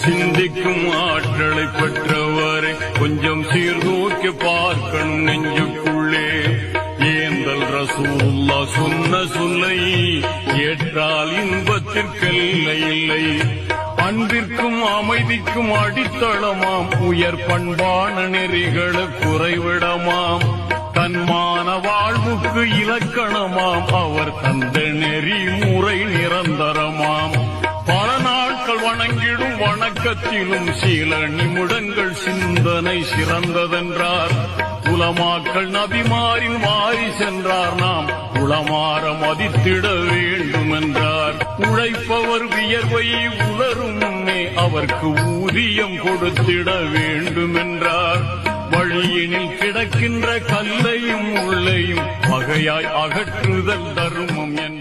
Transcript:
சிந்திக்கும் ஆற்றலை பெற்றவரை கொஞ்சம் சீர்தூக்கி பார்க்கணும் நெஞ்சுக்குள்ளே. ஏந்தல் ரசூலுல்லாஹ் சொன்ன சொல்லை ஏற்றால் இன்பத்திற்கெல்லை இல்லை. அன்பிற்கும் அமைதிக்கும் அடித்தளமாம், உயர் பண்பான நெறிகளை குறைவிடமாம், தன்மான வாழ்வுக்கு இலக்கணமாம், அவர் தந்த நெறி முறை நிரந்தரமாம். பல நாட்கள் வணங்கிடும் வணக்கத்திலும் சில நிமிடங்கள் சிந்தனை சிறந்ததென்றார். உலமாக்கள் நபிமாரின் மாறி சென்றார், நாம் உளமாற மதித்திட வேண்டும் என்றார். உழைப்பவர் வியர்வை உலரும் முன்னே அவருக்கு ஊதியம் கொடுத்திட வேண்டும் என்றார். வழியினில் கிடக்கின்ற கல்லையும் உள்ளையும் வகையாய் அகற்றுதல் தர்மம் என்ற